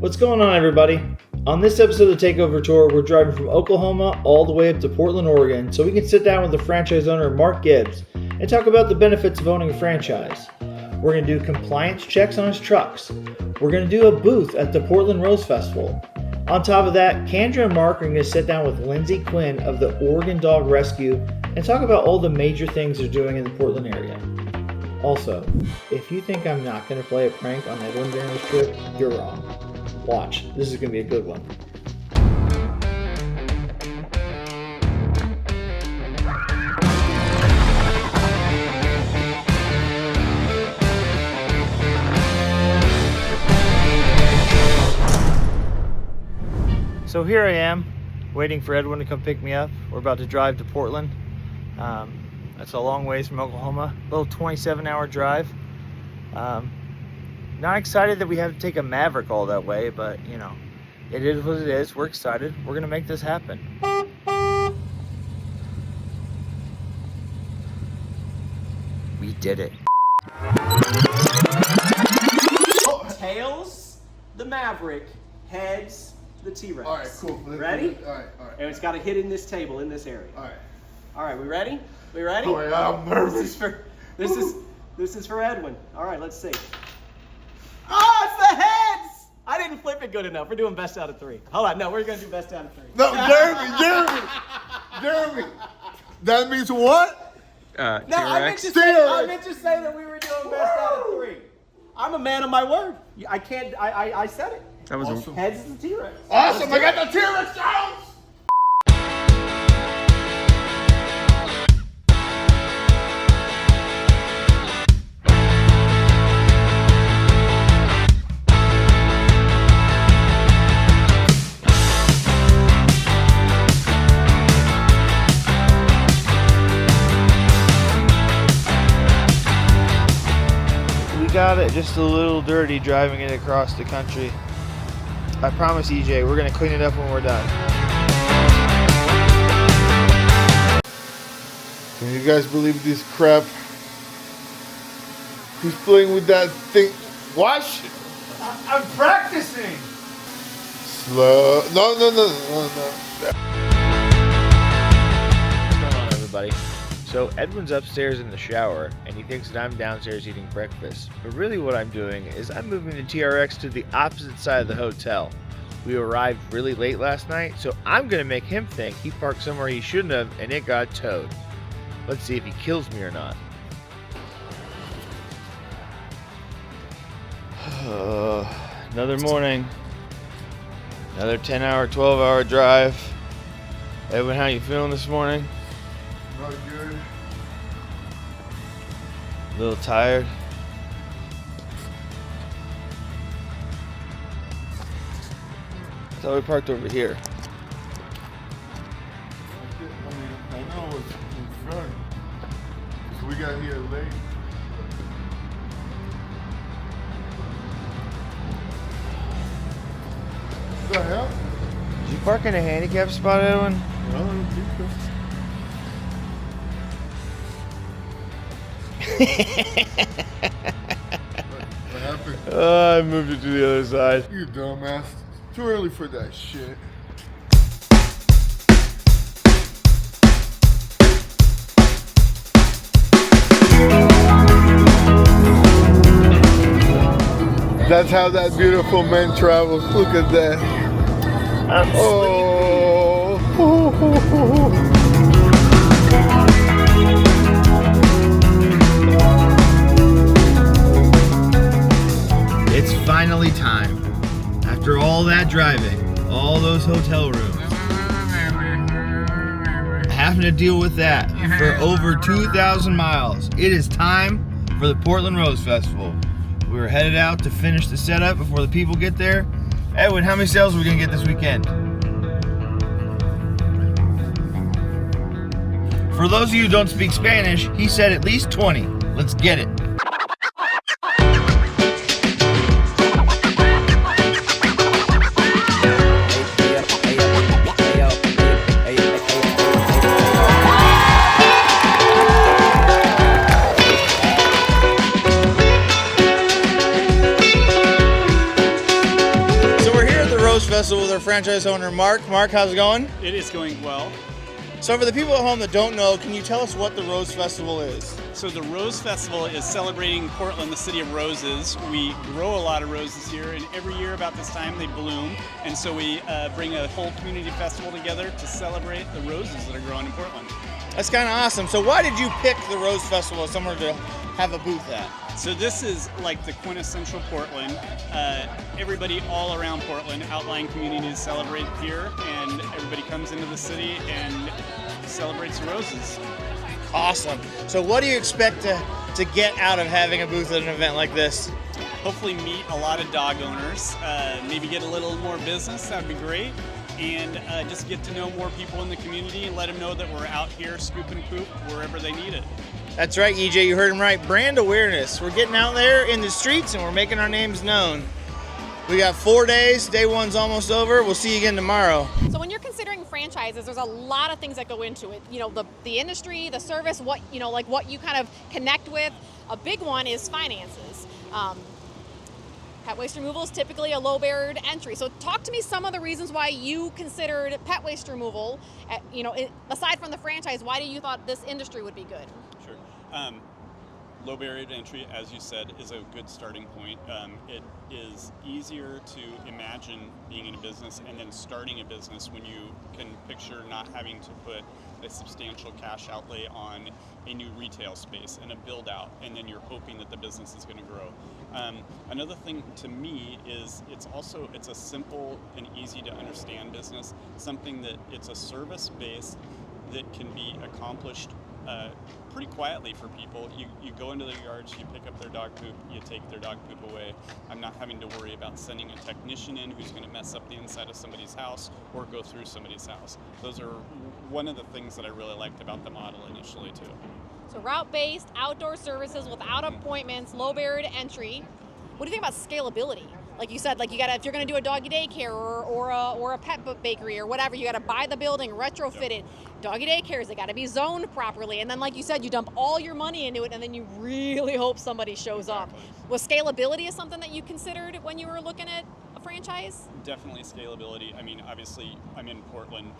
What's going on, everybody? On this episode of the Takeover Tour, we're driving from Oklahoma all the way up to Portland, Oregon, so we can sit down with the franchise owner, Mark Gibbs, and talk about the benefits of owning a franchise. We're going to do compliance checks on his trucks. We're going to do a booth at the Portland Rose Festival. On top of that, Kendra and Mark are going to sit down with Lindsay Quinn of the Oregon Dog Rescue and talk about all the major things they're doing in the Portland area. Also, if you think I'm not going to play a prank on Edwin during this trip, you're wrong. Watch, this is going to be a good one. So here I am, waiting for Edwin to come pick me up. We're about to drive to Portland. That's a long ways from Oklahoma, a little 27-hour drive. Not excited that we have to take a Maverick all that way, but you know, it is what it is. We're excited. We're gonna make this happen. We did it. Tails, the Maverick. Heads, the T-Rex. All right, cool. Ready? All right. And it's got to hit in this table, in this area. All right. We ready? We ready? Oh, yeah, I'm nervous. This is for Edwin. All right, let's see. Oh, it's the heads! I didn't flip it good enough. We're doing best out of 3. Hold on, no, we're gonna do best out of 3. No, Jeremy. That means what? No, I meant to say that we were doing best out of 3. I'm a man of my word. I said it. That was Awesome. Heads is the T-Rex. Awesome. I got the T-Rex Jones. Got it just a little dirty driving it across the country. I promise, EJ, we're gonna clean it up when we're done. Can you guys believe this crap? He's playing with that thing. Watch. I'm practicing. Slow. No. What's going on, everybody? So Edwin's upstairs in the shower, and he thinks that I'm downstairs eating breakfast. But really what I'm doing is I'm moving the TRX to the opposite side of the hotel. We arrived really late last night, so I'm going to make him think he parked somewhere he shouldn't have and it got towed. Let's see if he kills me or not. Another morning. Another 10-hour, 12-hour drive. Edwin, how you feeling this morning? Not good. A little tired. I thought we parked over here. I know it's in front. So we got here late. What the hell? Did you park in a handicap spot, Edwin? No, I don't think so. What happened? I moved it to the other side. You dumbass. Too early for that shit. That's how that beautiful man travels. Look at that. Oh. It's finally time. After all that driving, all those hotel rooms, having to deal with that for over 2,000 miles, it is time for the Portland Rose Festival. We were headed out to finish the setup before the people get there. Edwin, how many sales are we gonna get this weekend? For those of you who don't speak Spanish, he said at least 20. Let's get it. Festival with our franchise owner, Mark. Mark, how's it going? It is going well. So for the people at home that don't know, can you tell us what the Rose Festival is? So the Rose Festival is celebrating Portland, the city of roses. We grow a lot of roses here, and every year about this time they bloom. And so we bring a whole community festival together to celebrate the roses that are growing in Portland. That's kind of awesome. So why did you pick the Rose Festival as somewhere to have a booth at? So this is like the quintessential Portland. Everybody all around Portland, outlying communities celebrate here, and everybody comes into the city and celebrates the roses. Awesome. So what do you expect to get out of having a booth at an event like this? Hopefully meet a lot of dog owners, maybe get a little more business, that would be great, and just get to know more people in the community and let them know that we're out here scooping poop wherever they need it. That's right, EJ, you heard him right. Brand awareness. We're getting out there in the streets and we're making our names known. We got 4 days. Day one's almost over. We'll see you again tomorrow. So when you're considering franchises, there's a lot of things that go into it. You know, the industry, the service, what you kind of connect with. A big one is finances. Pet waste removal is typically a low barrier to entry. So talk to me some of the reasons why you considered pet waste removal, aside from the franchise, why do you thought this industry would be good? Sure. Low barrier to entry, as you said, is a good starting point. It is easier to imagine being in a business and then starting a business when you can picture not having to put a substantial cash outlay on a new retail space and a build out, and then you're hoping that the business is going to grow. Another thing to me is it's a simple and easy to understand business, something that it's a service base that can be accomplished pretty quietly for people. You go into their yards, you pick up their dog poop, you take their dog poop away. I'm not having to worry about sending a technician in who's going to mess up the inside of somebody's house or go through somebody's house. Those are one of the things that I really liked about the model initially too. So route-based, outdoor services without appointments, low barrier to entry. What do you think about scalability? Like you said, if you're going to do a doggy daycare or a pet bakery or whatever, you got to buy the building, retrofit it. Doggy daycares, they got to be zoned properly. And then, like you said, you dump all your money into it, and then you really hope somebody shows up. Was scalability is something that you considered when you were looking at a franchise? Definitely scalability. I mean, obviously, I'm in Portland.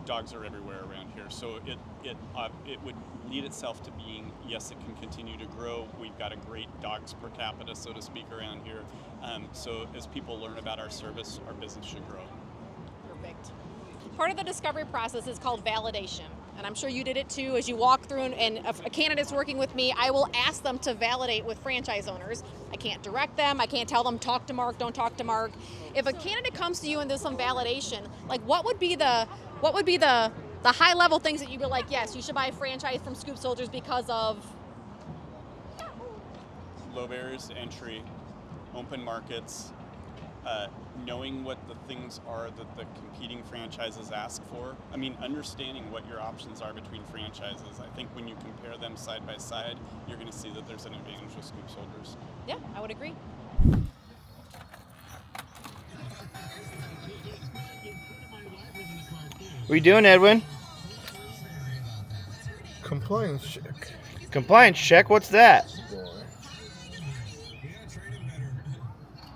Dogs are everywhere around here, so it would lead itself to being, yes, it can continue to grow. We've got a great dogs per capita, so to speak, around here. So as people learn about our service, our business should grow. Perfect. Part of the discovery process is called validation, and I'm sure you did it too. As you walk through, and a candidate's working with me, I will ask them to validate with franchise owners. I can't direct them. I can't tell them talk to Mark, don't talk to Mark. If a candidate comes to you and does some validation, like what would be the high level things that you'd be like, yes, you should buy a franchise from Scoop Soldiers because of? Low barriers to entry, open markets, knowing what the things are that the competing franchises ask for. I mean, understanding what your options are between franchises. I think when you compare them side by side, you're going to see that there's an advantage with Scoop Soldiers. Yeah, I would agree. What are you doing, Edwin? Compliance check. Compliance check? What's that? Boy.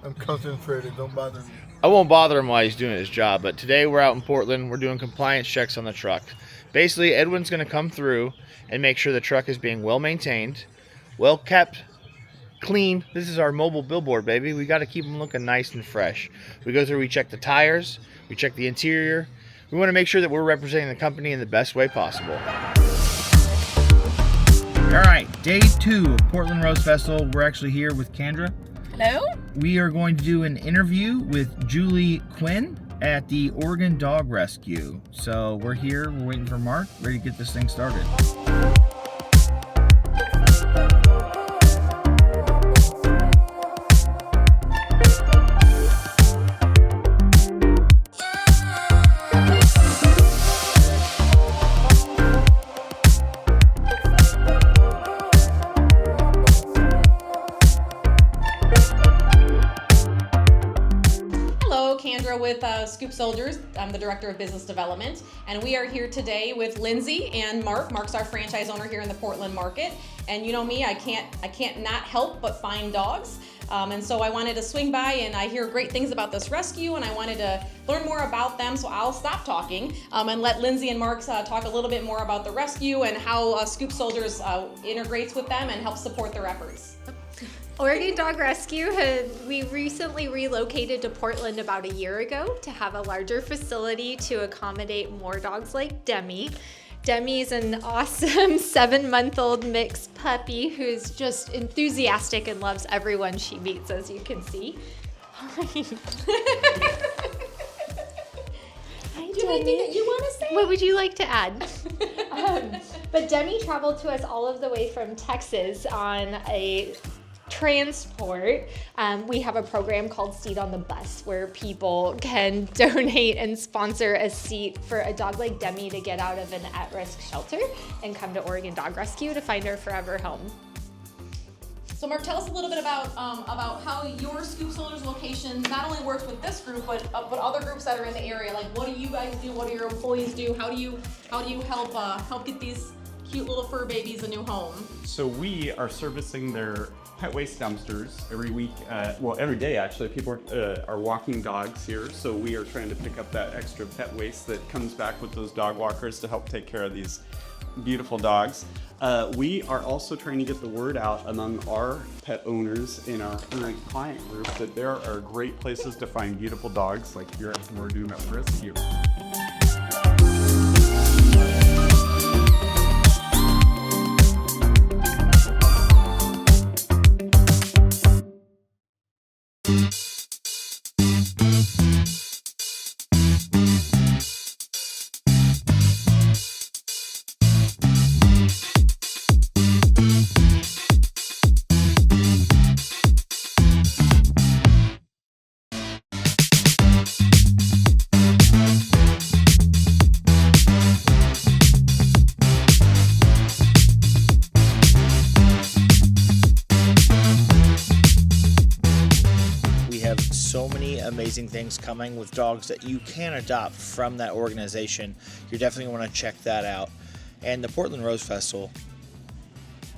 I'm concentrated. Don't bother me. I won't bother him while he's doing his job, but today we're out in Portland. We're doing compliance checks on the truck. Basically, Edwin's going to come through and make sure the truck is being well maintained, well kept, clean. This is our mobile billboard, baby. We got to keep them looking nice and fresh. We go through, we check the tires, we check the interior. We want to make sure that we're representing the company in the best way possible. All right, day 2 of Portland Rose Festival. We're actually here with Kendra. Hello? We are going to do an interview with Julie Quinn at the Oregon Dog Rescue. So we're here, we're waiting for Mark, ready to get this thing started. Kendra with Scoop Soldiers. I'm the Director of Business Development, and we are here today with Lindsay and Mark. Mark's our franchise owner here in the Portland market, and you know me, I can't not help but find dogs. And so I wanted to swing by, and I hear great things about this rescue, and I wanted to learn more about them, so I'll stop talking and let Lindsay and Mark talk a little bit more about the rescue and how Scoop Soldiers integrates with them and helps support their efforts. Oregon Dog Rescue, we recently relocated to Portland about a year ago to have a larger facility to accommodate more dogs like Demi. Demi's an awesome 7-month-old mixed puppy who's just enthusiastic and loves everyone she meets, as you can see. Hi. Do you have anything that you want to say? What would you like to add? But Demi traveled to us all of the way from Texas on a transport. We have a program called Seat on the Bus where people can donate and sponsor a seat for a dog like Demi to get out of an at-risk shelter and come to Oregon Dog Rescue to find her forever home. So Mark, tell us a little bit about how your Scoop Soldiers location not only works with this group, but other groups that are in the area. Like, what do you guys do? What do your employees do? How do you help get these cute little fur babies a new home? So we are servicing their pet waste dumpsters every week. Every day actually. People are walking dogs here, so we are trying to pick up that extra pet waste that comes back with those dog walkers to help take care of these beautiful dogs. We are also trying to get the word out among our pet owners in our current client group that there are great places to find beautiful dogs like here at We're Doing That Rescue. So many amazing things coming with dogs that you can adopt from that organization. You're definitely going to want to check that out. And the Portland Rose Festival,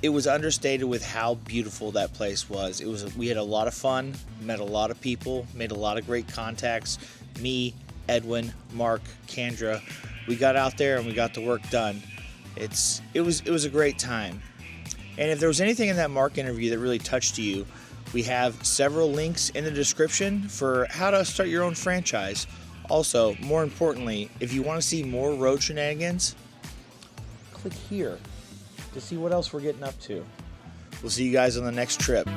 it was understated with how beautiful that place was. We had a lot of fun, met a lot of people, made a lot of great contacts. Me, Edwin, Mark, Kendra, we got out there and we got the work done. It was a great time. And if there was anything in that Mark interview that really touched you, we have several links in the description for how to start your own franchise. Also, more importantly, if you want to see more road shenanigans, click here to see what else we're getting up to. We'll see you guys on the next trip.